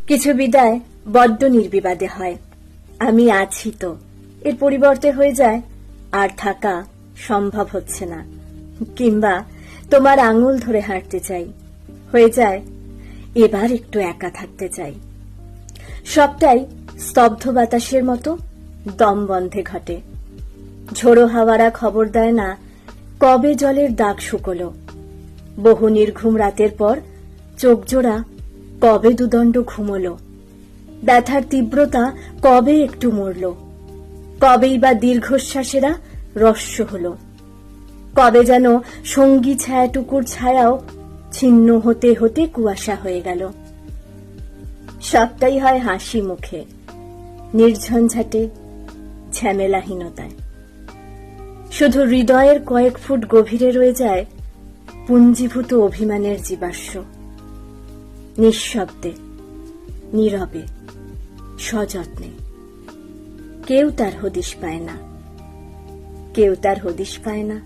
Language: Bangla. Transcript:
কিছু বিদায় বড্ড নির্বিবাদে হয়। আমি আছি তো, এর পরিবর্তে হয়ে যায় আর থাকা সম্ভব হচ্ছে না, কিংবা তোমার আঙুল ধরে হাঁটতে চাই, হয়ে যায় এবার একটু একা থাকতে চাই। সবটাই স্তব্ধ বাতাসের মতো দম বন্ধে ঘটে। ঝোড়ো হাওয়ারা খবর দেয় না কবে জলের দাগ শুকলো। বহু নির্ঘুম রাতের পর চোখ জোড়া কবে দুদণ্ড ঘুমলো। ব্যথার তীব্রতা কবে একটু মরল, কবেই বা দীর্ঘশ্বাসেরা রস্য হল, কবে যেন সঙ্গী ছায়াটুকুর ছায়াও ছিন্ন হতে হতে কুয়াশা হয়ে গেল। সবটাই হয় হাসি মুখে, নির্ঝঞ্ঝাটে, ঝামেলাহীনতায়। শুধু হৃদয়ের কয়েক ফুট গভীরে রয়ে যায় পুঞ্জীভূত অভিমানের জীবাশ্ম। নিঃশব্দে, নীরবে, সযত্নে। কেউ তার হদিশ পায় না, কেউ তার হদিশ পায় না।